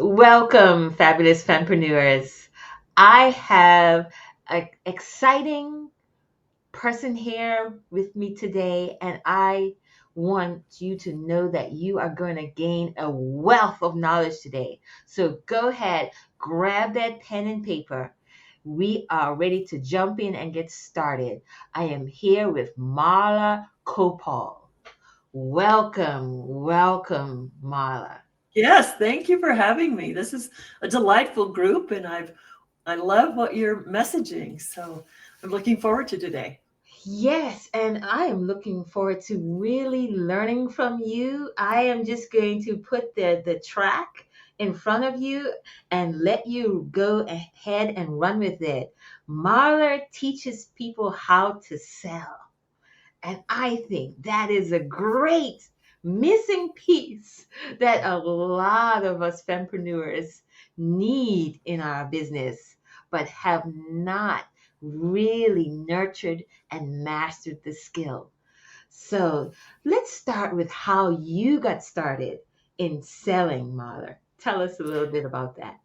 Welcome, fabulous fempreneurs. I have an exciting person here with me today, and I want you to know that you are going to gain a wealth of knowledge today. So go ahead, grab that pen and paper. We are ready to jump in and get started. I am here with Marla Koupal. Welcome, Marla. Yes, thank you for having me. This is a delightful group, and I love what you're messaging. So I'm looking forward to today. Yes, and I am looking forward to really learning from you. I am just going to put the track in front of you and let you go ahead and run with it. Marler teaches people how to sell. And I think that is a great missing piece that a lot of us fempreneurs need in our business, but have not really nurtured and mastered the skill. So let's start with how you got started in selling, Marla. Tell us a little bit about that.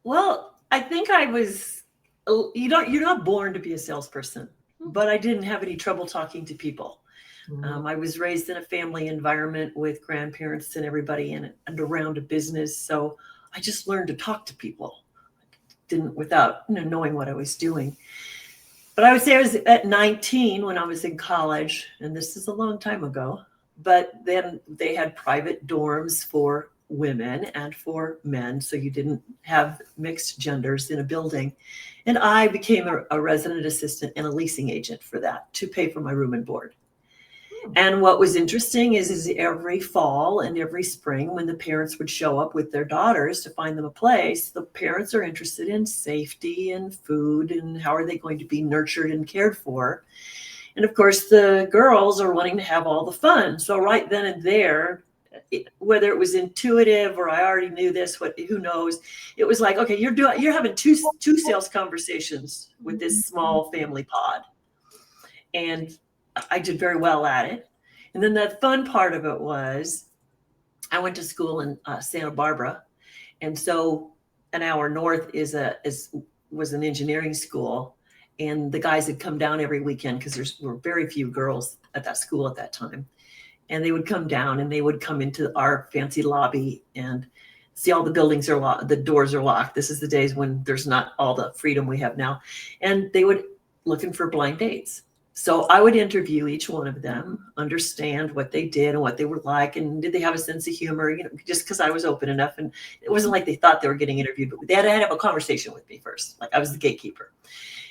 Well, I think I was you're not born to be a salesperson, but I didn't have any trouble talking to people. Mhm. I was raised in a family environment with grandparents and everybody in it and around a business, so I just learned to talk to people. Didn't without knowing what I was doing. But I would say I was at 19 when I was in college, and this is a long time ago. But then they had private dorms for women and for men, so you didn't have mixed genders in a building. And I became a resident assistant and a leasing agent for that to pay for my room and board. Hmm. And what was interesting is every fall and every spring, when the parents would show up with their daughters to find them a place, the parents are interested in safety and food and how are they going to be nurtured and cared for. And of course, the girls are wanting to have all the fun. So right then and there, whether it was intuitive or I already knew this, who knows? It was like, okay, you're having two sales conversations with this small family pod, and I did very well at it. And then the fun part of it was I went to school in Santa Barbara, and so an hour north was an engineering school, and the guys had come down every weekend because there were very few girls at that school at that time, and they would come down and they would come into our fancy lobby and see all the buildings are locked, the doors are locked. This is the days when there's not all the freedom we have now, and they would looking for blind dates. So I would interview each one of them, understand what they did and what they were like, and did they have a sense of humor? Just because I was open enough, and it wasn't like they thought they were getting interviewed, but they had to have a conversation with me first, like I was the gatekeeper.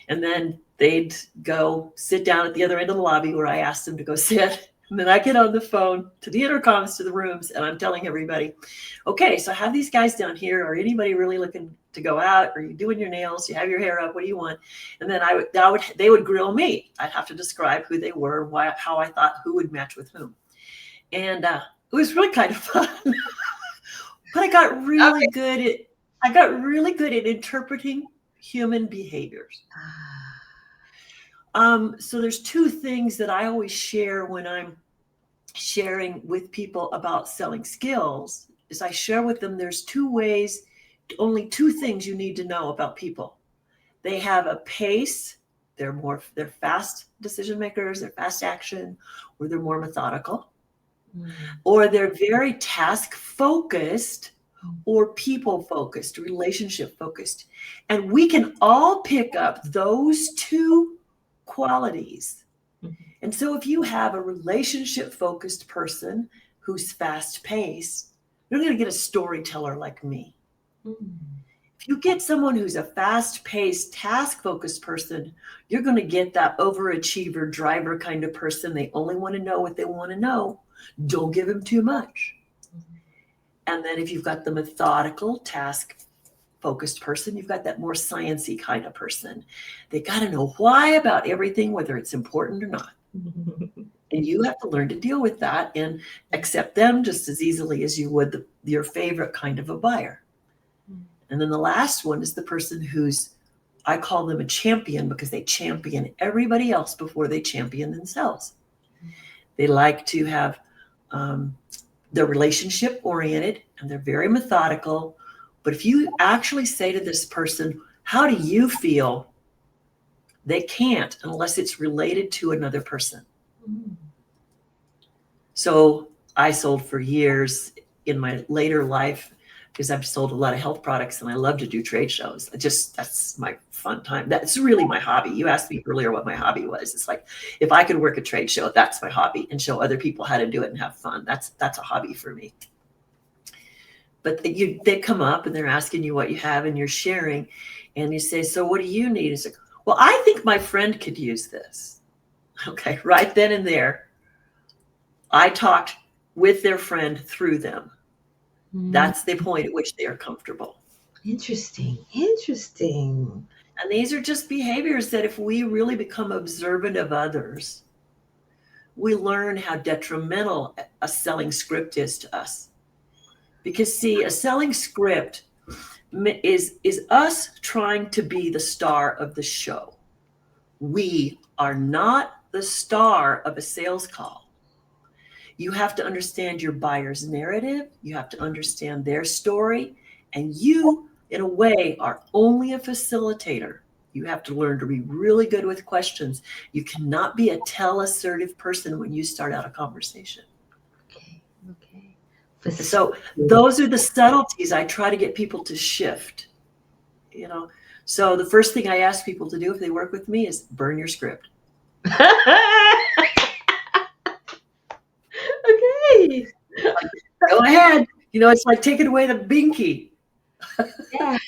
And then they'd go sit down at the other end of the lobby where I asked them to go sit. And then I get on the phone to the intercoms to the rooms, and I'm telling everybody, okay, so I have these guys down here. Are anybody really looking to go out? Are you doing your nails? You have your hair up? What do you want? And then they would grill me. I'd have to describe who they were, how I thought who would match with whom. And it was really kind of fun. But I got really good at interpreting human behaviors. So there's two things that I always share when I'm sharing with people about selling skills is I share with them there's only two things you need to know about people. They have a pace, they're fast decision makers, they're fast action, or they're more methodical, or they're very task focused or people focused, relationship focused. And we can all pick up those two qualities. And so if you have a relationship focused person who's fast paced, you're going to get a storyteller like me. If you get someone who's a fast paced, task focused person, you're going to get that overachiever driver kind of person. They only want to know what they want to know. Don't give them too much. And then if you've got the methodical, task focused person, you've got that more sciencey kind of person. They got to know why about everything, whether it's important or not. And you have to learn to deal with that and accept them just as easily as you would your favorite kind of a buyer. And then the last one is the person I call them a champion because they champion everybody else before they champion themselves. They like to have they're relationship oriented and they're very methodical, But if you actually say to this person, how do you feel? They can't unless it's related to another person. Mm. So I sold for years in my later life because I've sold a lot of health products and I love to do trade shows. That's my fun time. That's really my hobby. You asked me earlier what my hobby was. It's like, if I could work a trade show, that's my hobby, and show other people how to do it and have fun. That's a hobby for me. But they come up and they're asking you what you have and you're sharing, and you say, so what do you need? It's like, well, I think my friend could use this. Okay, right then and there, I talked with their friend through them. Mm. That's the point at which they are comfortable. Interesting. Interesting. And these are just behaviors that if we really become observant of others, we learn how detrimental a selling script is to us. Because see, a selling script is us trying to be the star of the show. We are not the star of a sales call. You have to understand your buyer's narrative. You have to understand their story. And you, in a way, are only a facilitator. You have to learn to be really good with questions. You cannot be a assertive person when you start out a conversation. Okay. Okay. So those are the subtleties I try to get people to shift. So the first thing I ask people to do if they work with me is burn your script. Okay. Go ahead. It's like taking away the binky. Yeah.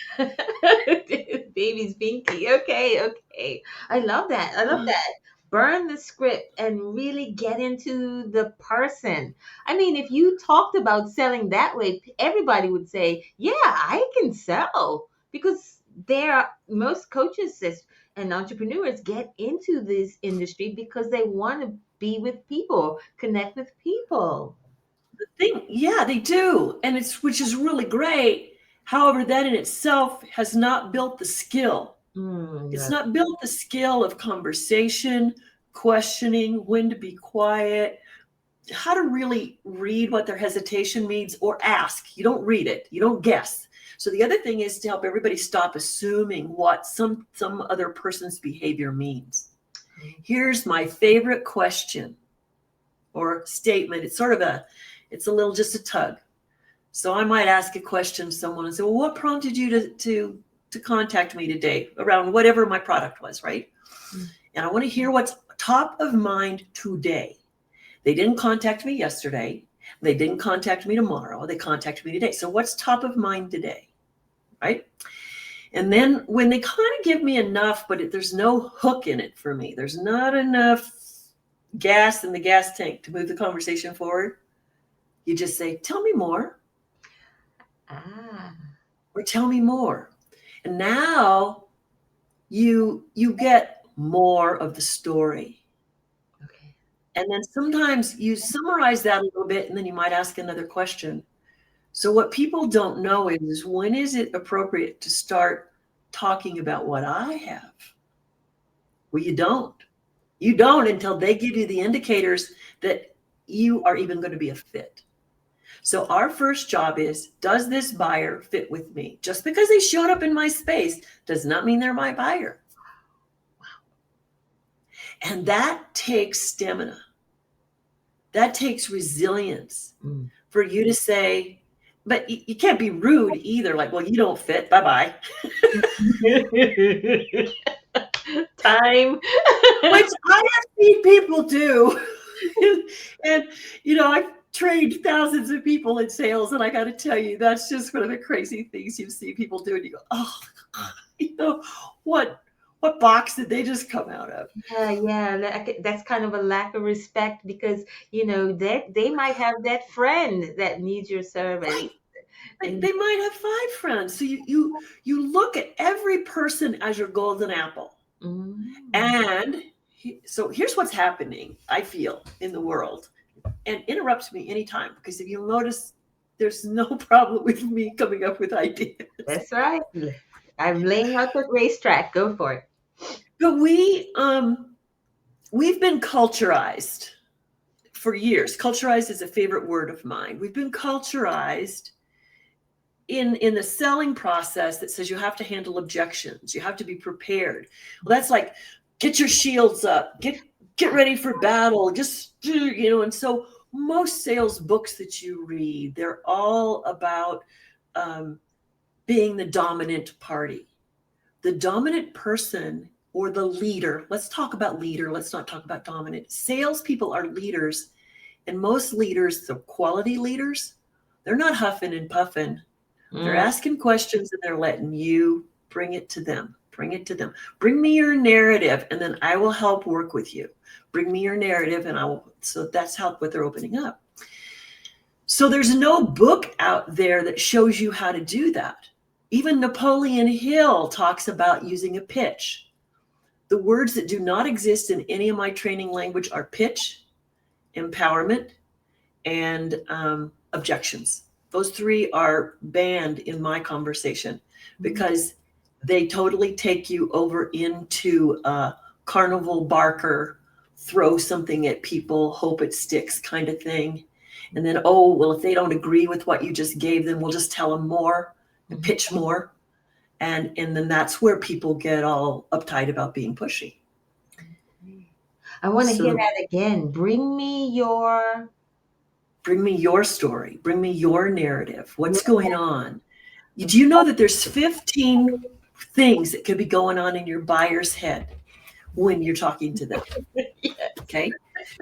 Baby's binky. Okay, okay. I love that. I love that. Burn the script and really get into the person. I mean, if you talked about selling that way, everybody would say, "Yeah, I can sell." Because most coaches and entrepreneurs get into this industry because they want to be with people, connect with people. Yeah, they do. And which is really great. However, that in itself has not built the skill. It's Yeah. not built the skill of conversation, questioning, when to be quiet, how to really read what their hesitation means, or ask. You don't read it. You don't guess. So the other thing is to help everybody stop assuming what some other person's behavior means. Here's my favorite question or statement. It's a little just a tug. So I might ask a question to someone and say, well, what prompted you to contact me today around whatever my product was, right? Mm. And I want to hear what's top of mind today. They didn't contact me yesterday. They didn't contact me tomorrow. They contacted me today. So what's top of mind today, right? And then when they kind of give me enough, but there's no hook in it for me, there's not enough gas in the gas tank to move the conversation forward, you just say, tell me more. Ah. Or tell me more. And now you get more of the story. Okay. And then sometimes you summarize that a little bit, and then you might ask another question. So what people don't know is, when is it appropriate to start talking about what I have? Well, you don't. You don't until they give you the indicators that you are even going to be a fit. So our first job is, does this buyer fit with me? Just because they showed up in my space does not mean they're my buyer. And that takes stamina. That takes resilience for you to say, but you can't be rude either. Like, well, you don't fit. Bye-bye. Time. Which I have seen people do. And, I've trained thousands of people in sales, and I got to tell you, that's just one of the crazy things you see people do. And you go, oh, what box did they just come out of? Yeah. That's kind of a lack of respect because they might have that friend that needs your service. Right. They might have 5 friends. So you look at every person as your golden apple. And so here's what's happening, I feel, in the world. And interrupt me anytime, because if you'll notice, there's no problem with me coming up with ideas. That's right. I'm laying out the racetrack. Go for it. But we've been culturized for years. Culturized is a favorite word of mine. We've been culturized in the selling process that says you have to handle objections, you have to be prepared. Well, that's like, get your shields up, get ready for battle, just, and so most sales books that you read, they're all about being the dominant party, the dominant person, or the leader. Let's talk about leader. Let's not talk about dominant. Salespeople are leaders, and most leaders, the quality leaders, they're not huffing and puffing. They're asking questions and they're letting you bring it to them. Bring it to them. Bring me your narrative, and then I will help work with you. Bring me your narrative, and I will. So that's how what they're opening up. So there's no book out there that shows you how to do that. Even Napoleon Hill talks about using a pitch. The words that do not exist in any of my training language are pitch, empowerment, and objections. Those three are banned in my conversation because they totally take you over into carnival barker, throw something at people, hope it sticks kind of thing. And then, oh, well, if they don't agree with what you just gave them, we'll just tell them more and pitch more. And then that's where people get all uptight about being pushy. I want to hear that again. Bring me your story. Bring me your narrative. What's going on? Do you know that there's 15 things that could be going on in your buyer's head when you're talking to them? Okay.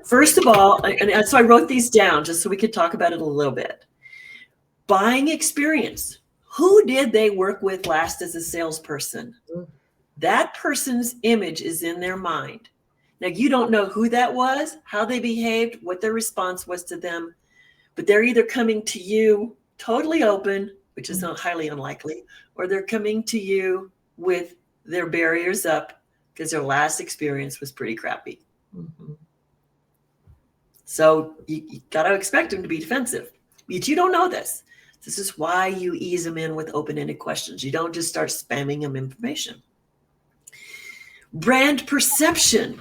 First of all, and so I wrote these down just so we could talk about it a little bit. Buying experience. Who did they work with last as a salesperson? That person's image is in their mind. Now, you don't know who that was, how they behaved, what their response was to them, but they're either coming to you totally open, which is not highly unlikely, or they're coming to you with their barriers up because their last experience was pretty crappy. So you got to expect them to be defensive. But you don't know this. This is why you ease them in with open-ended questions. You don't just start spamming them information. Brand perception.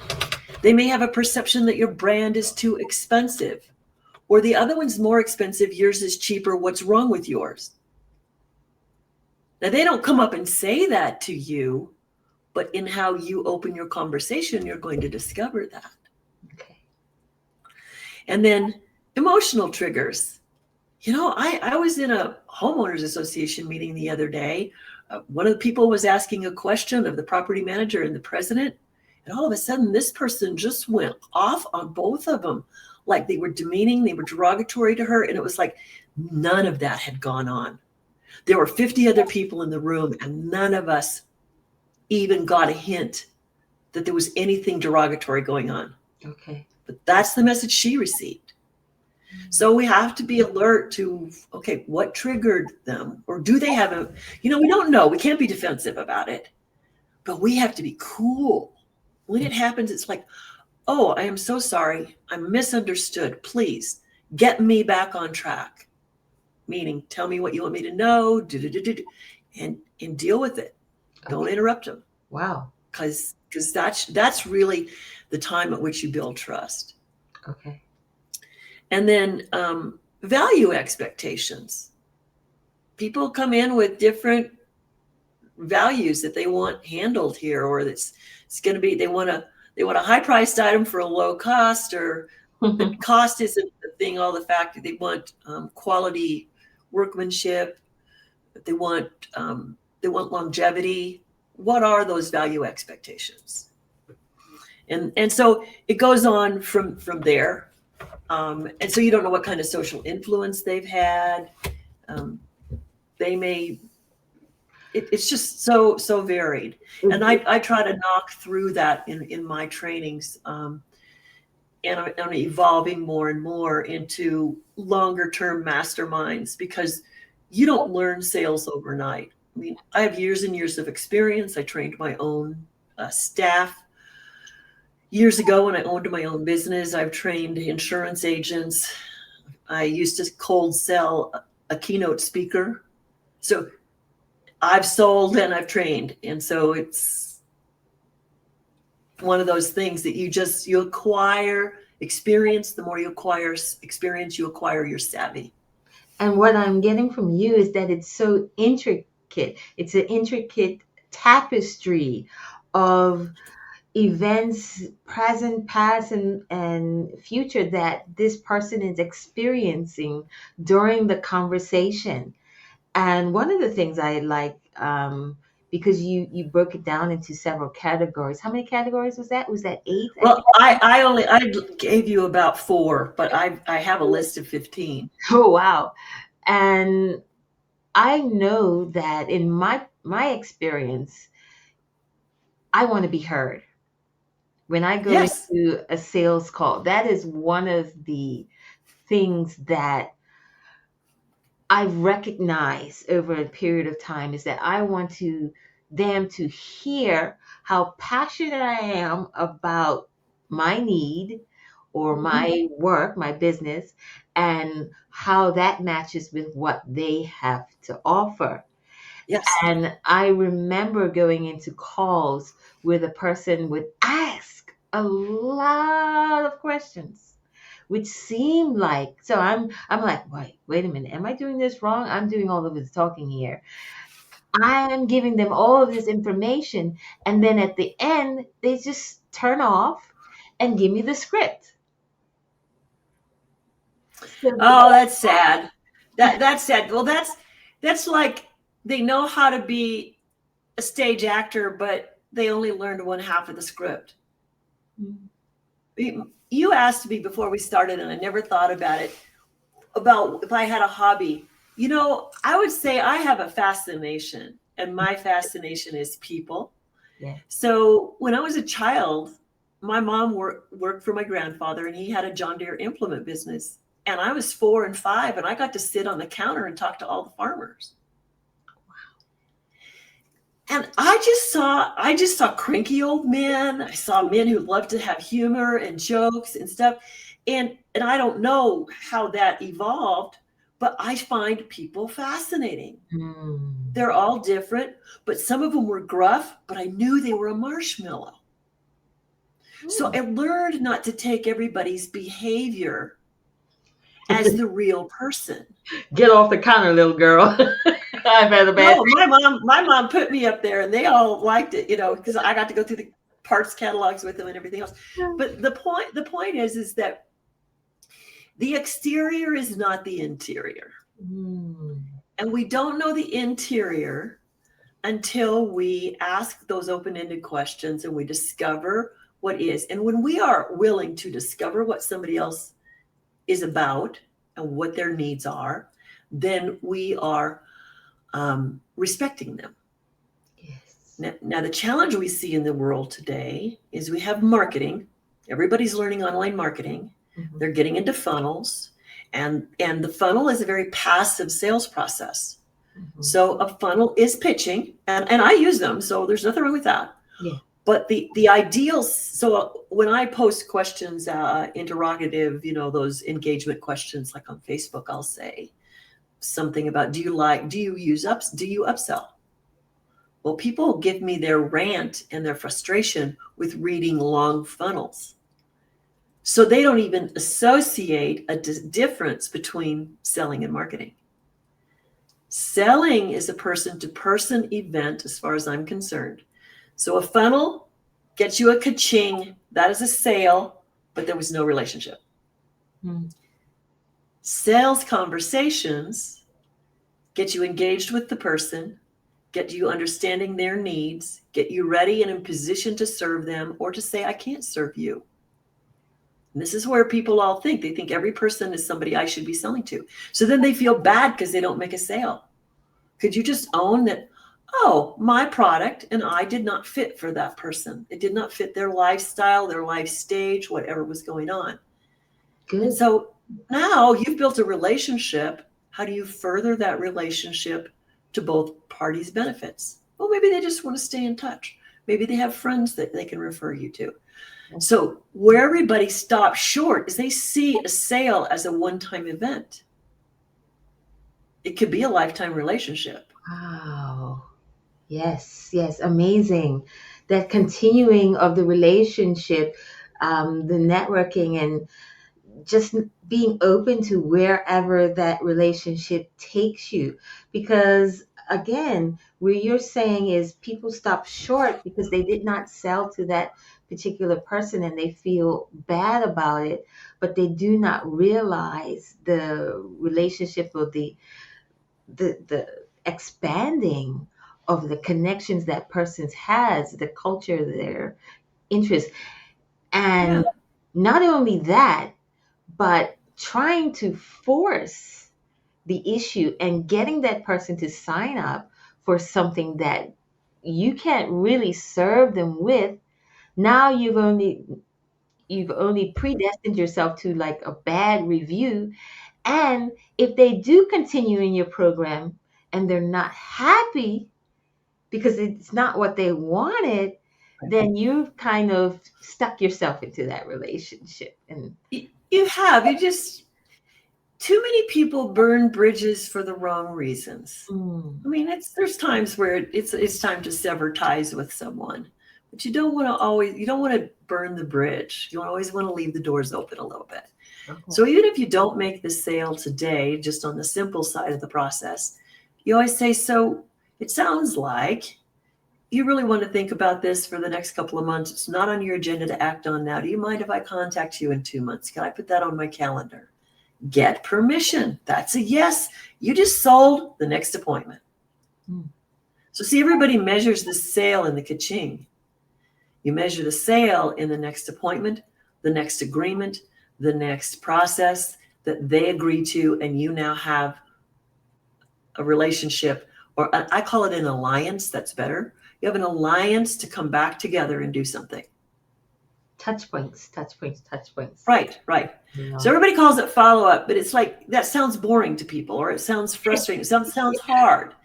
They may have a perception that your brand is too expensive, or the other one's more expensive, yours is cheaper. What's wrong with yours? Now, they don't come up and say that to you, but in how you open your conversation, you're going to discover that. Okay. And then emotional triggers. I was in a homeowners association meeting the other day. One of the people was asking a question of the property manager and the president, and all of a sudden this person just went off on both of them. Like they were demeaning, they were derogatory to her, and it was like none of that had gone on. There were 50 other people in the room, and none of us even got a hint that there was anything derogatory going on. Okay. But that's the message she received. So we have to be alert to, okay, what triggered them? Or do they have we don't know. We can't be defensive about it. But we have to be cool. When it happens, it's like, oh, I am so sorry. I'm misunderstood. Please get me back on track. Meaning, tell me what you want me to know, and deal with it. Don't interrupt them. Wow. Because that's really the time at which you build trust. Okay. And then value expectations. People come in with different values that they want handled here, or it's going to be they want a high-priced item for a low cost, or the cost isn't the thing. All the fact that they want quality workmanship, they want longevity. What are those value expectations? And so it goes on from there. And so you don't know what kind of social influence they've had. They may, it's just so varied. And I try to knock through that in my trainings. And I'm evolving more and more into longer term masterminds, because you don't learn sales overnight. I mean, I have years and years of experience. I trained my own staff. Years ago, when I owned my own business, I've trained insurance agents. I used to cold sell a keynote speaker. So I've sold and I've trained. And so it's one of those things that you acquire experience. The more you acquire experience, you acquire your savvy. And what I'm getting from you is that it's so intricate. It's an intricate tapestry of events, present, past, and future, that this person is experiencing during the conversation. And one of the things I like, because you broke it down into several categories. How many categories was that? Was that eight, I Well, think? I gave you about four, but I have a list of 15. Oh, wow. And I know that in my experience, I want to be heard. When I go Yes. into a sales call, that is one of the things that I recognize over a period of time, is that I want to them to hear how passionate I am about my need or Mhm. my work, my business, and how that matches with what they have to offer. Yes. And I remember going into calls where the person would ask a lot of questions, which seemed like, so I'm like, wait a minute, am I doing this wrong? I'm doing all of this talking here. I am giving them all of this information, and then at the end they just turn off and give me the script. So Oh, that's sad. That's sad. Well, that's like they know how to be a stage actor, but they only learned one half of the script. You asked me before we started, and I never thought about it, about if I had a hobby. I would say I have a fascination, and my fascination is people. yeah. So when I was a child, my mom worked for my grandfather, and he had a John Deere implement business. And I was 4 and 5, and I got to sit on the counter and talk to all the farmers. And I just saw cranky old men. I saw men who loved to have humor and jokes and stuff. And I don't know how that evolved, but I find people fascinating. Hmm. They're all different, but some of them were gruff, but I knew they were a marshmallow. So Hmm. I learned not to take everybody's behavior as the real person. Get off the counter, little girl. I've had a bad No, my mom put me up there, and they all liked it, because I got to go through the parts catalogs with them and everything else. But the point is that the exterior is not the interior. Hmm. And we don't know the interior until we ask those open-ended questions and we discover what is. And when we are willing to discover what somebody else is about and what their needs are, then we are respecting them. Yes. Now, the challenge we see in the world today is we have marketing. Everybody's learning online marketing. Mhm. They're getting into funnels, and the funnel is a very passive sales process. Mhm. So a funnel is pitching, and I use them, so there's nothing wrong with that. Yeah. But the ideal, so when I post questions, interrogative, those engagement questions, like on Facebook, I'll say something about, do you upsell? Well, people give me their rant and their frustration with reading long funnels. So they don't even associate a difference between selling and marketing. Selling is a person to person event, as far as I'm concerned. So a funnel gets you a ka-ching. That is a sale, but there was no relationship. Hmm. Sales conversations get you engaged with the person, get you understanding their needs, get you ready and in position to serve them, or to say, I can't serve you. And this is where people all think. They think every person is somebody I should be selling to. So then they feel bad because they don't make a sale. Could you just own that? Oh, my product and I did not fit for that person. It did not fit their lifestyle, their life stage, whatever was going on. And Good. so now you've built a relationship. How do you further that relationship to both parties' benefits? Well, maybe they just want to stay in touch. Maybe they have friends that they can refer you to. So where everybody stops short is they see a sale as a one-time event. It could be a lifetime relationship. Wow. Yes, yes, amazing. That continuing of the relationship, the networking, and just being open to wherever that relationship takes you. Because again, where you're saying is people stop short because they did not sell to that particular person and they feel bad about it, but they do not realize the relationship or the expanding of the connections that person has, the culture, their interests. Yeah. And not only that, but trying to force the issue and getting that person to sign up for something that you can't really serve them with. Now you've only predestined yourself to like a bad review. And if they do continue in your program and they're not happy because it's not what they wanted, then you've kind of stuck yourself into that relationship. And You have. You just, too many people burn bridges for the wrong reasons. mm, I mean, there's times where it's time to sever ties with someone, but you don't want to burn the bridge. You always want to leave the doors open a little bit. okay. So even if you don't make the sale today, just on the simple side of the process, you always say, so it sounds like you really want to think about this for the next couple of months. It's not on your agenda to act on now. Do you mind if I contact you in 2 months? Can I put that on my calendar? Get permission. That's a yes. You just sold the next appointment. Mm. So see, everybody measures the sale in the ka-ching. You measure the sale in the next appointment, the next agreement, the next process that they agree to, and you now have a relationship, or I call it an alliance. That's better. You have an alliance to come back together and do something. Touch points, touch points, touch points. Right, right. So Yeah. everybody calls it follow-up, but it's like, that sounds boring to people, or it sounds frustrating. It sounds hard.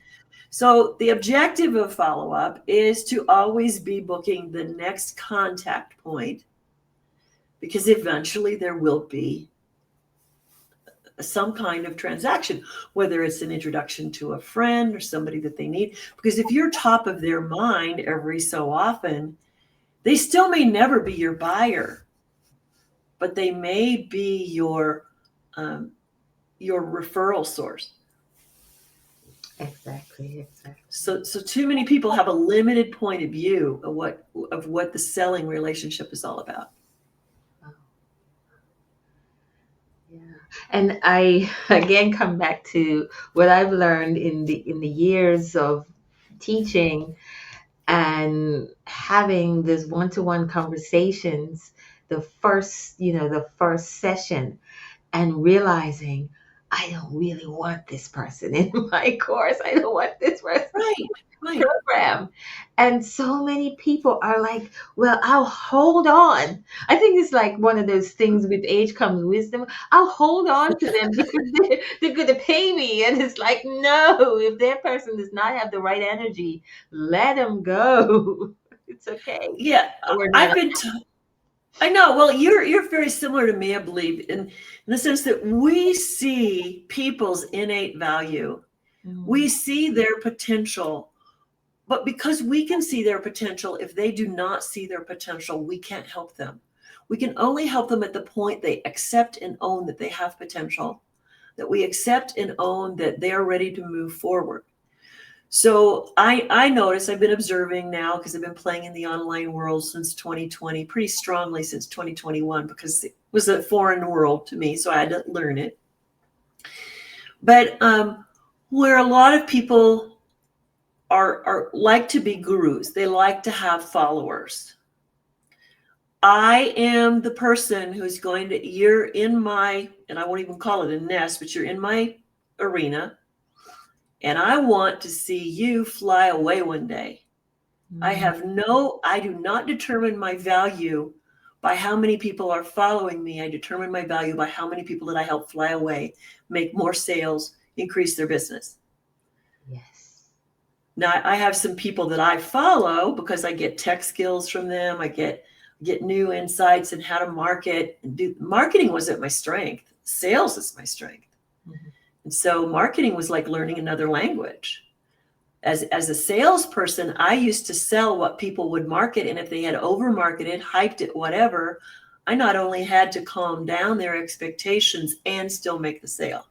So the objective of follow-up is to always be booking the next contact point, because eventually there will be some kind of transaction, whether it's an introduction to a friend or somebody that they need. Because if you're top of their mind every so often, they still may never be your buyer, but they may be your referral source. Exactly, exactly. So too many people have a limited point of view of what the selling relationship is all about. Wow. Yeah. And I again come back to what I've learned in the years of teaching and having this one-to-one conversations, the first session, and realizing I don't really want this person in my course. I don't want this person Right, right. program. And so many people are like, well, I'll hold on. I think it's like one of those things with age comes wisdom. I'll hold on to them because they're going to pay me. And it's like, no, if that person does not have the right energy, let them go. It's okay. Yeah, We're not. I've been. I know. Well, you're very similar to me, I believe, in the sense that we see people's innate value, we Mm, see their potential, but because we can see their potential, if they do not see their potential, we can't help them. We can only help them at the point they accept and own that they have potential, that we accept and own that they are ready to move forward. So I notice, I've been observing now, because I've been playing in the online world since 2020, pretty strongly since 2021, because it was a foreign world to me, so I had to learn it. But where a lot of people are like to be gurus, they like to have followers. I am the person who's going to, you're in my, and I won't even call it a nest, but you're in my arena, and I want to see you fly away one day. mm, I do not determine my value by how many people are following me. I determine my value by how many people that I help fly away, make more sales, increase their business. yes. Now, I have some people that I follow because I get tech skills from them. I get new insights in how to market and do. Marketing wasn't my strength. Sales is my strength. Mhm. And so marketing was like learning another language. As a salesperson, I used to sell what people would market. And if they had over marketed, hyped it, whatever, I not only had to calm down their expectations and still make the sale.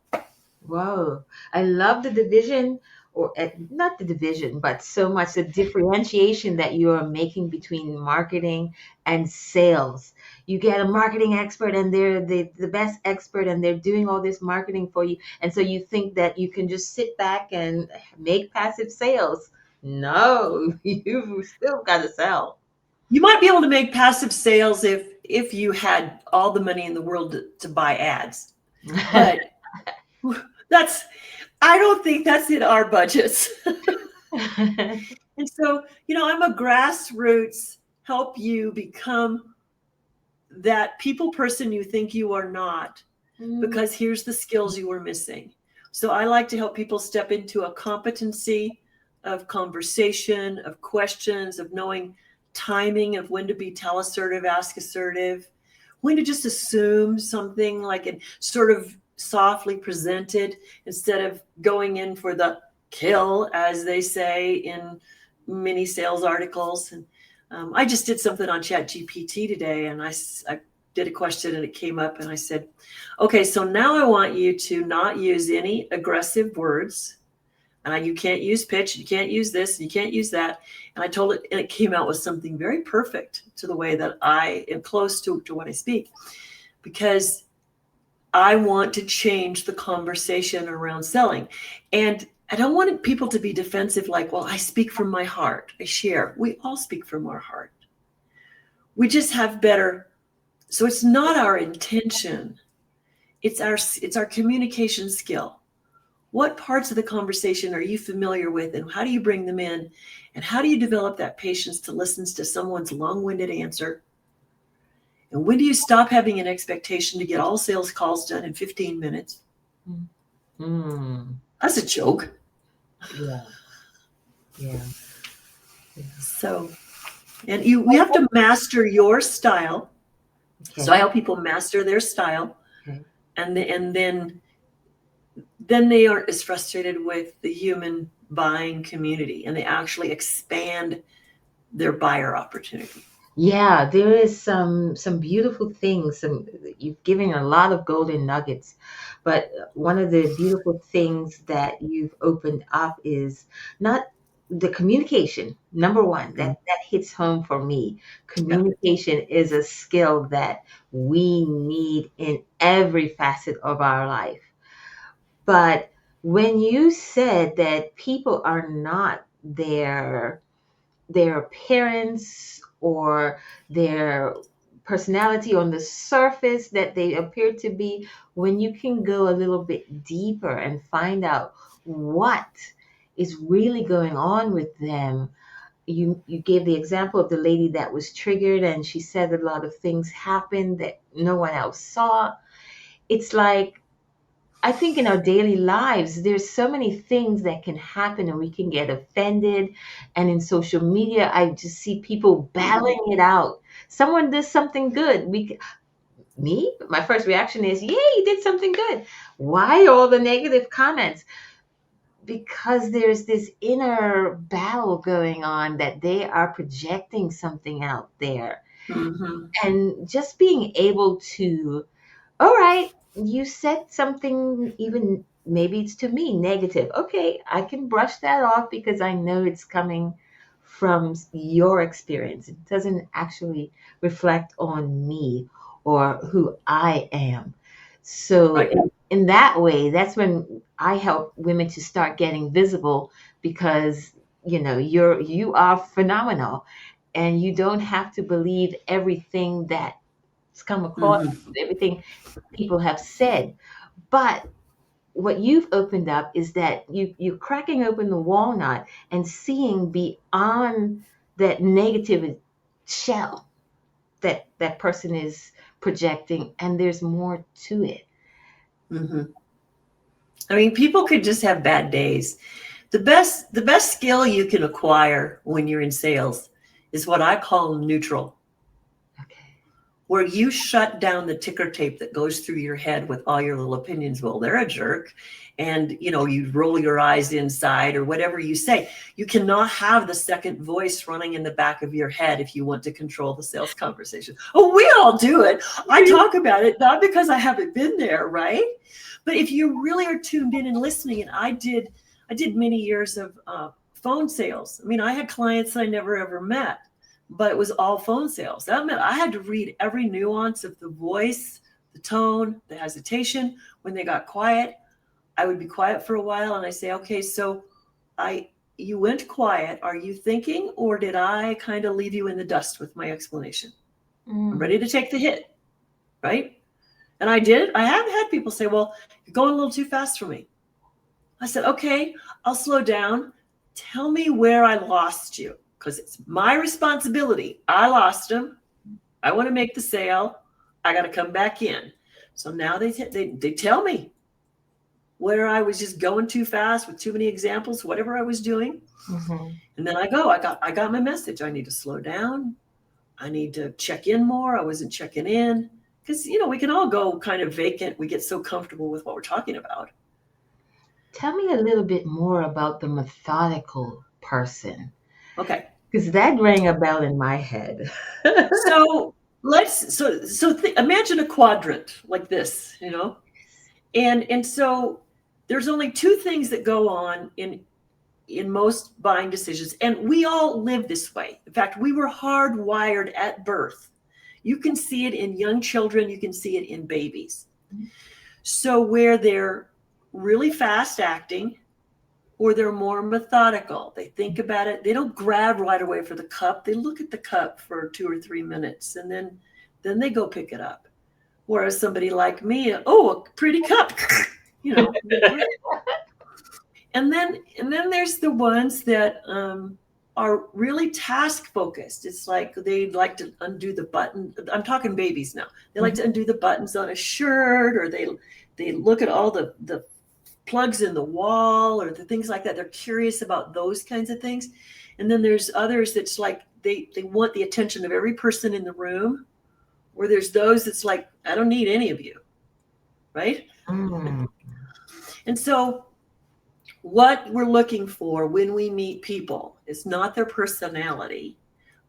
Whoa. I love the division, or not the division, but so much the differentiation that you are making between marketing and sales. You get a marketing expert and they're the best expert and they're doing all this marketing for you. And so you think that you can just sit back and make passive sales. No, you've still got to sell. You might be able to make passive sales if you had all the money in the world to buy ads. But that's, I don't think that's in our budgets. And so, I'm a grassroots help you become that people person you think you are not, because here's the skills you are missing. So I like to help people step into a competency of conversation, of questions, of knowing timing of when to be tell assertive, ask assertive, when to just assume something like and sort of softly presented instead of going in for the kill, as they say in many sales articles. And I just did something on ChatGPT today, and I did a question and it came up, and I said, okay, so now I want you to not use any aggressive words. You can't use pitch, you can't use this, you can't use that. And I told it, and it came out with something very perfect to the way that I am close to what I speak, because I want to change the conversation around selling. And I don't want people to be defensive, like, well, I speak from my heart, I share. We all speak from our heart. We just have better. So it's not our intention. It's our communication skill. What parts of the conversation are you familiar with, and how do you bring them in? And how do you develop that patience to listen to someone's long-winded answer? And when do you stop having an expectation to get all sales calls done in 15 minutes? That's a joke. Yeah. Yeah. So, and we have to master your style. Okay. So I help people master their style. Okay. And then they aren't as frustrated with the human buying community, and they actually expand their buyer opportunity. Yeah, there is some beautiful things. You've given a lot of golden nuggets, but one of the beautiful things that you've opened up is not the communication. Number one, that hits home for me. Communication is a skill that we need in every facet of our life. But when you said that people are not their appearance or their personality on the surface that they appear to be, when you can go a little bit deeper and find out what is really going on with them. You gave the example of the lady that was triggered, and she said a lot of things happened that no one else saw. It's like, I think in our daily lives, there's so many things that can happen and we can get offended. And in social media, I just see people battling it out. Someone does something good. My first reaction is, yay, you did something good. Why all the negative comments? Because there's this inner battle going on that they are projecting something out there. Mm-hmm. And just being able to, all right, you said something, even maybe it's to me negative. Okay, I can brush that off because I know it's coming from your experience. It doesn't actually reflect on me or who I am. So right. in that way, that's when I help women to start getting visible, because you are phenomenal, and you don't have to believe everything that's come across, everything people have said. But what you've opened up is that you're cracking open the walnut and seeing beyond that negative shell that person is projecting, and there's more to it. I mean, people could just have bad days. The best skill you can acquire when you're in sales is what I call neutral. Where you shut down the ticker tape that goes through your head with all your little opinions. Well, they're a jerk, and you roll your eyes inside or whatever you say. You cannot have the second voice running in the back of your head if you want to control the sales conversation. Oh, we all do it. I talk about it not because I haven't been there, right? But if you really are tuned in and listening, and I did many years of phone sales. I mean, I had clients I never ever met, but it was all phone sales. That meant I had to read every nuance of the voice, the tone, the hesitation. When they got quiet, I would be quiet for a while, and I say, okay, so you went quiet. Are you thinking, or did I kind of leave you in the dust with my explanation? I'm ready to take the hit, right? And I did. I have had people say, well, you're going a little too fast for me. I said, okay, I'll slow down. Tell me where I lost you, because it's my responsibility. I lost them. I want to make the sale. I got to come back in. So now they tell me where I was just going too fast with too many examples, whatever I was doing. And then I got my message. I need to slow down. I need to check in more. I wasn't checking in, because, we can all go kind of vacant. We get so comfortable with what we're talking about. Tell me a little bit more about the methodical person. Okay. Because that rang a bell in my head. So imagine a quadrant like this, and so there's only two things that go on in most buying decisions, and we all live this way. In fact, we were hardwired at birth. You can see it in young children. You can see it in babies. So where they're really fast acting, or they're more methodical. They think about it. They don't grab right away for the cup. They look at the cup for 2 or 3 minutes, and then they go pick it up. Whereas somebody like me, oh, a pretty cup, And then there's the ones that are really task focused. It's like they like to undo the button. I'm talking babies now. They like to undo the buttons on a shirt, or they look at all the plugs in the wall, or the things like that. They're curious about those kinds of things. And then there's others that's like they want the attention of every person in the room, or there's those that's like, I don't need any of you, right? And so what we're looking for when we meet people is not their personality,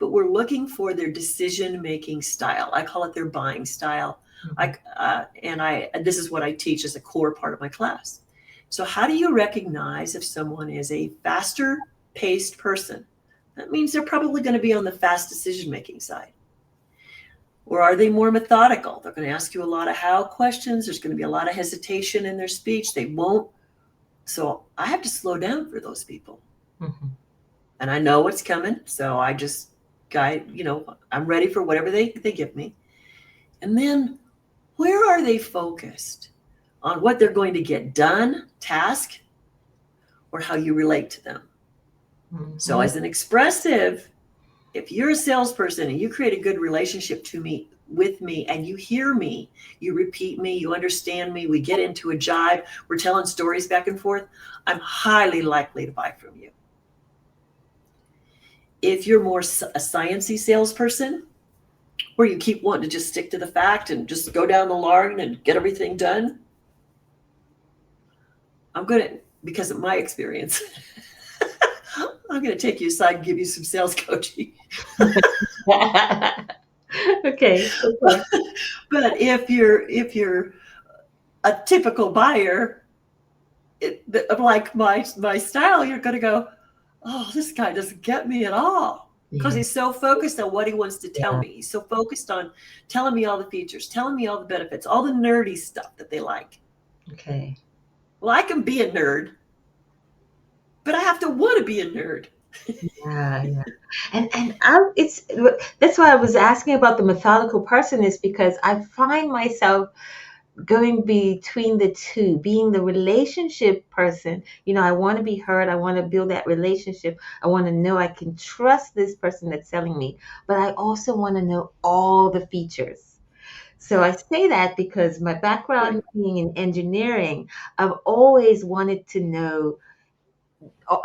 but we're looking for their decision-making style. I call it their buying style. This is what I teach as a core part of my class. So how do you recognize if someone is a faster paced person? That means they're probably going to be on the fast decision-making side. Or are they more methodical? They're going to ask you a lot of how questions. There's going to be a lot of hesitation in their speech. They won't. So I have to slow down for those people. And I know what's coming. So I just I'm ready for whatever they give me. And then where are they focused? On what they're going to get done, task, or how you relate to them. So as an expressive, if you're a salesperson and you create a good relationship with me, and you hear me, you repeat me, you understand me, we get into a jive, we're telling stories back and forth, I'm highly likely to buy from you. If you're more a sciencey salesperson, where you keep wanting to just stick to the fact and just go down the line and get everything done, I'm going to, because of my experience, I'm going to take you aside and give you some sales coaching. Okay. But if you're a typical buyer, like my style, you're going to go, oh, this guy doesn't get me at all, because he's so focused on what he wants to tell me. He's so focused on telling me all the features, telling me all the benefits, all the nerdy stuff that they like. Okay. Well, I can be a nerd, but I have to want to be a nerd. Yeah. And that's why I was asking about the methodical person, is because I find myself going between the two, being the relationship person. I want to be heard. I want to build that relationship. I want to know I can trust this person that's selling me, but I also want to know all the features. So I say that because my background being in engineering, I've always wanted to know.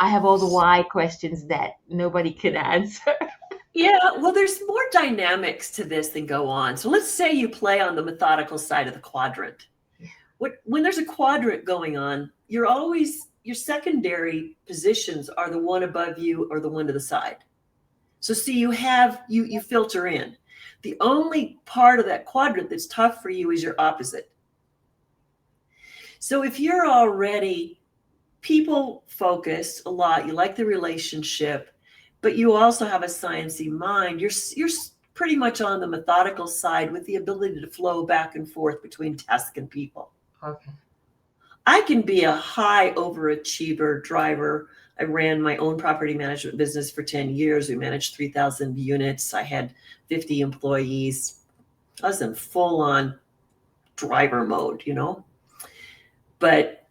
I have all the why questions that nobody can answer. Yeah, well, there's more dynamics to this than go on. So let's say you play on the methodical side of the quadrant. when there's a quadrant going on, your secondary positions are the one above you or the one to the side. So see, you filter in. The only part of that quadrant that's tough for you is your opposite. So if you're already people focused a lot, you like the relationship, but you also have a sciencey mind, you're pretty much on the methodical side with the ability to flow back and forth between task and people. Okay. I can be a high overachiever driver. I ran my own property management business for 10 years. We managed 3,000 units. I had 50 employees. I was in full on driver mode, but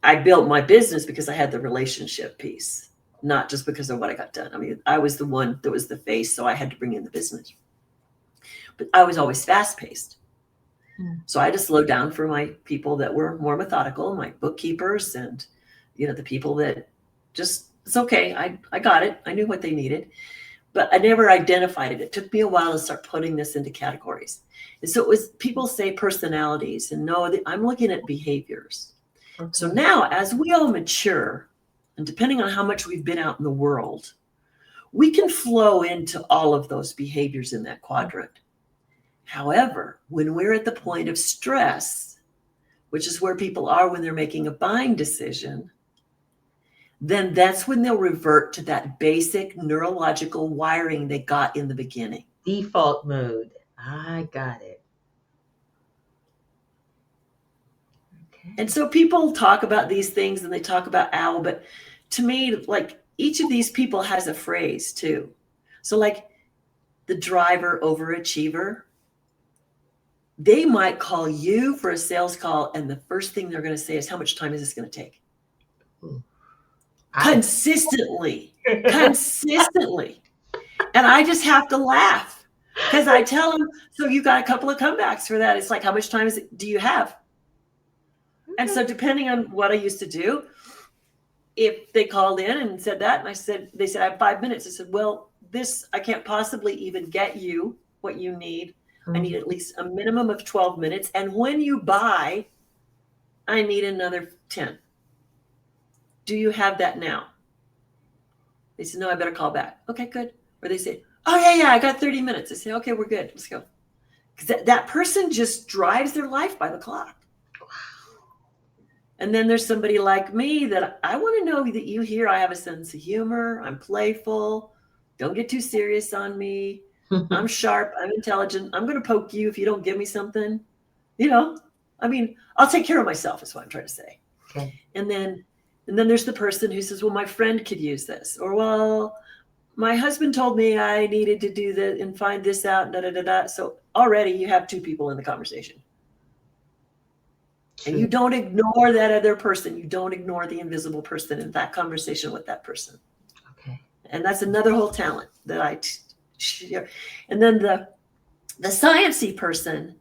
I built my business because I had the relationship piece, not just because of what I got done. I mean, I was the one that was the face, so I had to bring in the business. But I was always fast paced. So I had to slow down for my people that were more methodical, my bookkeepers and, the people that just, it's okay. I got it. I knew what they needed, but I never identified it. It took me a while to start putting this into categories. And so it was, people say personalities, and no, I'm looking at behaviors. Okay. So now as we all mature, and depending on how much we've been out in the world, we can flow into all of those behaviors in that quadrant. However, when we're at the point of stress, which is where people are when they're making a buying decision, then that's when they'll revert to that basic neurological wiring they got in the beginning. Default mode. I got it. Okay. And so people talk about these things and they talk about owl, but to me, like each of these people has a phrase too. So like the driver overachiever, they might call you for a sales call, and the first thing they're going to say is, how much time is this going to take? Consistently. And I just have to laugh because I tell them, so you got a couple of comebacks for that. It's like, how much time do you have? And so depending on what I used to do, if they called in and said that, and they said, I have 5 minutes. I said, well, I can't possibly even get you what you need. I need at least a minimum of 12 minutes. And when you buy, I need another 10. Do you have that now? They said, no, I better call back. Okay, good. Or they say, oh, yeah, I got 30 minutes. I say, okay, we're good. Let's go. Because that person just drives their life by the clock. And then there's somebody like me that I want to know that you hear I have a sense of humor. I'm playful. Don't get too serious on me. I'm sharp. I'm intelligent. I'm going to poke you if you don't give me something. I mean, I'll take care of myself is what I'm trying to say. Okay. And then there's the person who says, well, my friend could use this. Or, well, my husband told me I needed to do that and find this out. So already you have two people in the conversation. True. And you don't ignore that other person. You don't ignore the invisible person in that conversation with that person. Okay. And that's another whole talent that I share. And then the sciencey person,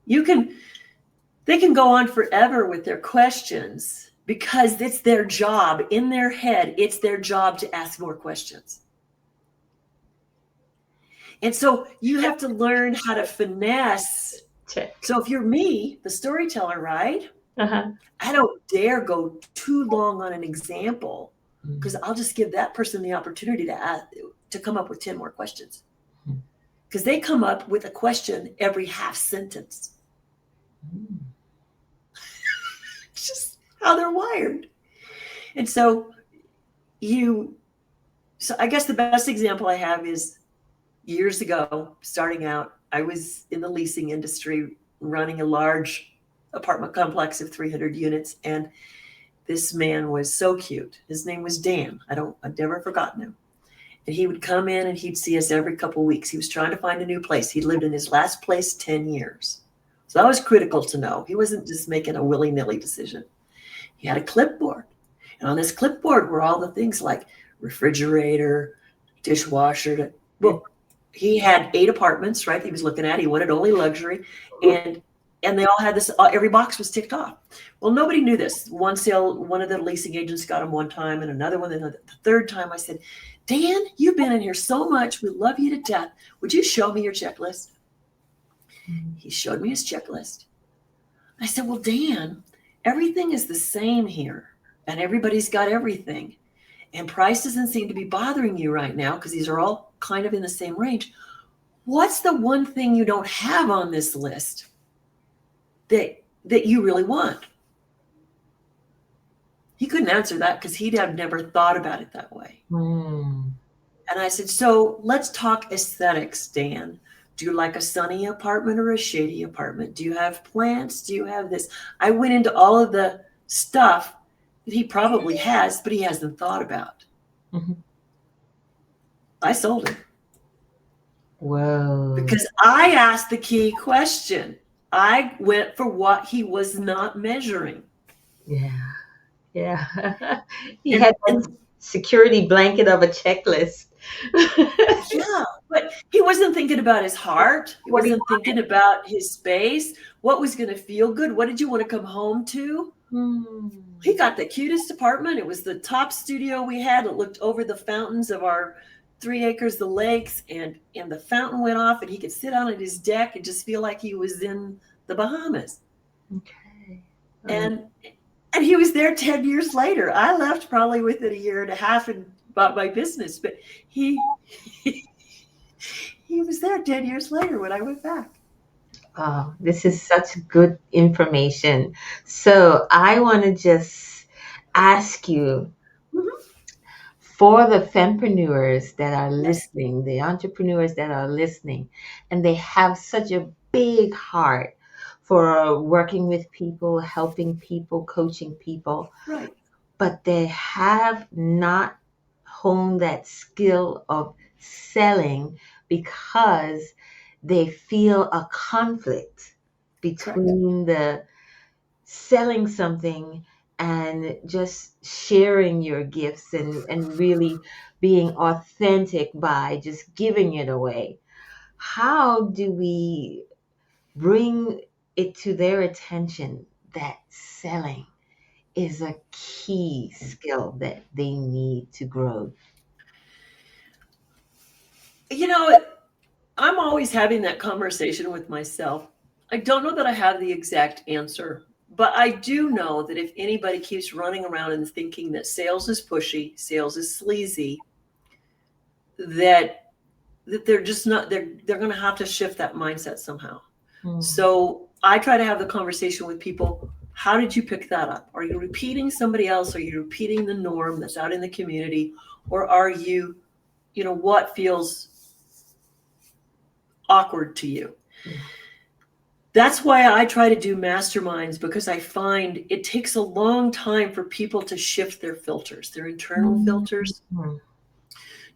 they can go on forever with their questions because it's their job in their head. It's their job to ask more questions. And so you have to learn how to finesse. Check. So if you're me, the storyteller, right? Uh-huh. I don't dare go too long on an example because I'll just give that person the opportunity to come up with 10 more questions. Because they come up with a question every half sentence. It's just how they're wired. And so I guess the best example I have is years ago, starting out, I was in the leasing industry running a large apartment complex of 300 units. And this man was so cute. His name was Dan. I've never forgotten him. And he would come in and he'd see us every couple of weeks. He was trying to find a new place. He lived in his last place 10 years. So that was critical to know. He wasn't just making a willy-nilly decision. He had a clipboard. And on this clipboard were all the things like refrigerator, dishwasher. Well, he had 8 apartments, right? He was looking at. He wanted only luxury. And they all had this, every box was ticked off. Well, nobody knew this. One of the leasing agents got him one time and another one. And the third time I said, Dan, you've been in here so much. We love you to death. Would you show me your checklist? He showed me his checklist. I said, well, Dan, everything is the same here and everybody's got everything. And price doesn't seem to be bothering you right now because these are all kind of in the same range. What's the one thing you don't have on this list that you really want? He couldn't answer that because he'd have never thought about it that way. Mm. And I said, so let's talk aesthetics, Dan. Do you like a sunny apartment or a shady apartment? Do you have plants? Do you have this? I went into all of the stuff that he probably has, but he hasn't thought about. Mm-hmm. I sold him. Whoa. Because I asked the key question. I went for what he was not measuring. Yeah. Yeah. He And, had and that security blanket of a checklist. yeah, but he wasn't thinking about his heart. He What do you wasn't thinking about his space. What was going to feel good? What did you want to come home to? want? He got the cutest apartment. It was the top studio we had. It looked over the fountains of our 3 acres, the lakes, and the fountain went off, and he could sit on his deck and just feel like he was in the Bahamas. Okay. And he was there 10 years later. I left probably within a year and a half and bought my business, but he was there 10 years later when I went back. Oh, this is such good information. So I want to just ask you, Mhm. for the fempreneurs that are Yes, listening, the entrepreneurs that are listening, and they have such a big heart for working with people, helping people, coaching people, right. but they have not honed that skill of selling because they feel a conflict Correct. between the selling something and just sharing your gifts and really being authentic by just giving it away. How do we bring it to their attention that selling is a key skill that they need to grow? You know, I'm always having that conversation with myself. I don't know that I have the exact answer, but I do know that if anybody keeps running around and thinking that sales is pushy, sales is sleazy, that they're just not they're going to have to shift that mindset somehow. Hmm. So I try to have the conversation with people. How did you pick that up? Are you repeating somebody else? Are you repeating the norm that's out in the community? Or are you, what feels awkward to you? Yeah. That's why I try to do masterminds, because I find it takes a long time for people to shift their filters, their internal filters, Mhm.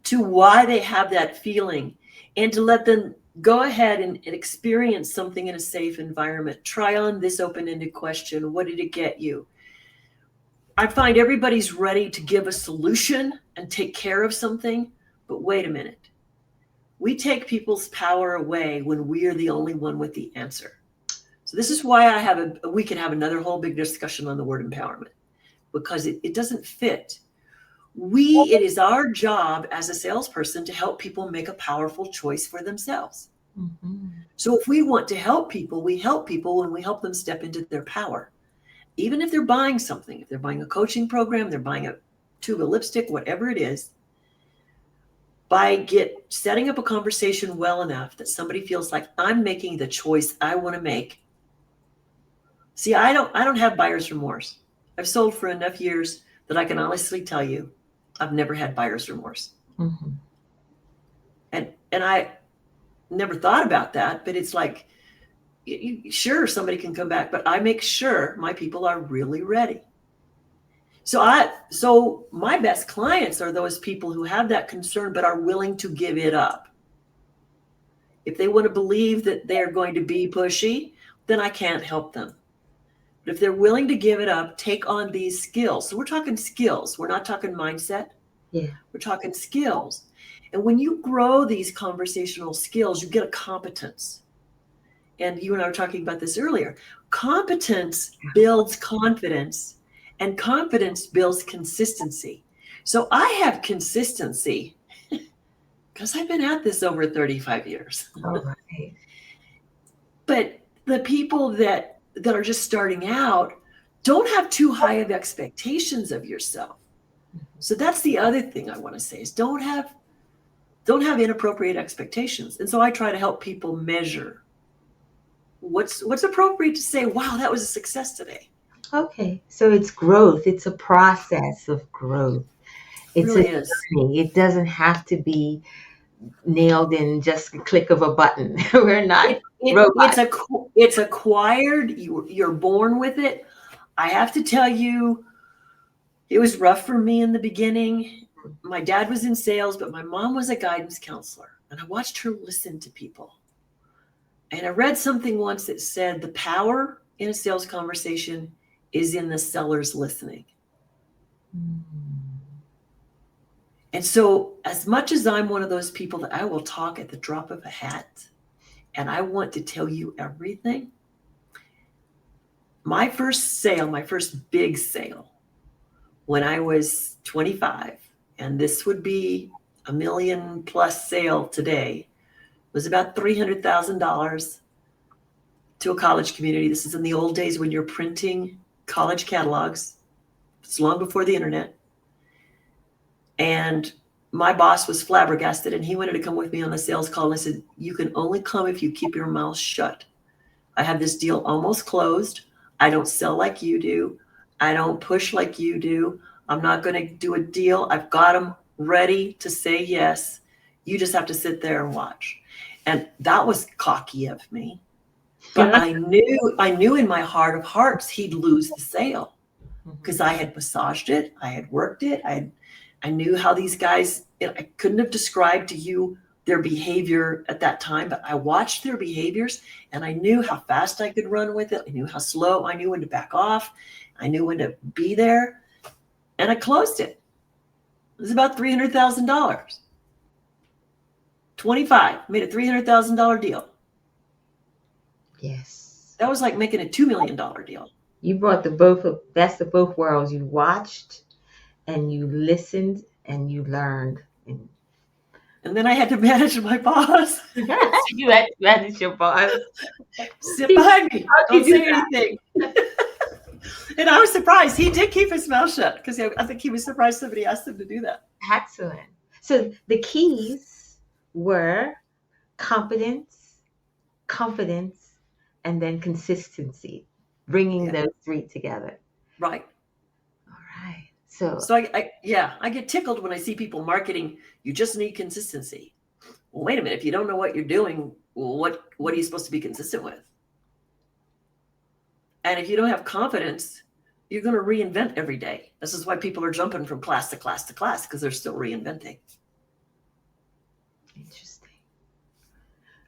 to why they have that feeling, and to let them go ahead and experience something in a safe environment. Try on this open-ended question. What did it get you? I find everybody's ready to give a solution and take care of something, but wait a minute. We take people's power away when we are the only one with the answer. So this is why we could have another whole big discussion on the word empowerment, because it doesn't fit. It is our job as a salesperson to help people make a powerful choice for themselves. Mhm. So if we want to help people, we help people when we help them step into their power. Even if they're buying something, if they're buying a coaching program, they're buying a tube of lipstick, whatever it is, by setting up a conversation well enough that somebody feels like I'm making the choice I want to make. See, I don't have buyer's remorse. I've sold for enough years that I can honestly tell you I've never had buyer's remorse. Mhm. And I never thought about that, but it's like, sure, somebody can come back, but I make sure my people are really ready. So my best clients are those people who have that concern but are willing to give it up. If they want to believe that they're going to be pushy, then I can't help them. But if they're willing to give it up, take on these skills. So we're talking skills. We're not talking mindset. Yeah. We're talking skills. And when you grow these conversational skills, you get a competence. And you and I were talking about this earlier. Competence builds confidence, and confidence builds consistency. So I have consistency because I've been at this over 35 years. All right. But the people that that are just starting out, don't have too high of expectations of yourself. So that's the other thing I want to say is don't have inappropriate expectations. And so I try to help people measure what's appropriate to say, wow, that was a success today. Okay, so it's growth. It's a process of growth. It It's a really is. journey. It doesn't have to be nailed in just a click of a button. We're not It's robots. it's acquired. You're born with it. I have to tell you, it was rough for me in the beginning. My dad was in sales, but my mom was a guidance counselor, and I watched her listen to people. And I read something once that said the power in a sales conversation is in the seller's listening. And so, as much as I'm one of those people that I will talk at the drop of a hat and I want to tell you everything, my first sale, my first big sale, when I was 25, and this would be a million plus sale today, was about $300,000 to a college community. This is in the old days when you're printing college catalogs. It's long before the internet. And my boss was flabbergasted, and he wanted to come with me on the sales call. And I said, you can only come if you keep your mouth shut. I have this deal almost closed. I don't sell like you do. I don't push like you do. I'm not going to do a deal. I've got them ready to say yes. You just have to sit there and watch. And that was cocky of me. But I knew in my heart of hearts he'd lose the sale because I had massaged it. I had worked it. I knew how these guys, I couldn't have described to you their behavior at that time, but I watched their behaviors and I knew how fast I could run with it. I knew how slow. I knew when to back off. I knew when to be there. And I closed it. It was about $300,000. 25, made a $300,000 deal. Yes. That was like making a $2 million deal. You brought the both of best of both worlds. You watched and you listened and you learned. And And then I had to manage my boss. you had to manage your boss. Sit behind me. How'd you Don't do say that? anything. And I was surprised. He did keep his mouth shut because I think he was surprised somebody asked him to do that. Excellent. So the keys were competence, confidence, and then consistency, bringing Yeah, those three together. right. All right. So, So I get tickled when I see people marketing. You just need consistency. Well, wait a minute. If you don't know what you're doing, well, what are you supposed to be consistent with? And if you don't have confidence, you're going to reinvent every day. This is why people are jumping from class to class to class because they're still reinventing. interesting.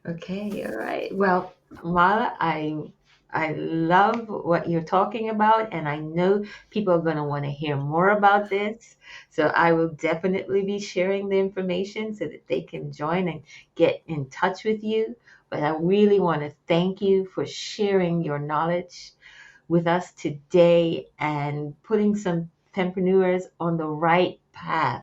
Okay. All right. Well, Marla, I love what you're talking about, and I know people are going to want to hear more about this. So I will definitely be sharing the information so that they can join and get in touch with you. But I really want to thank you for sharing your knowledge with us today and putting some fempreneurs on the right path.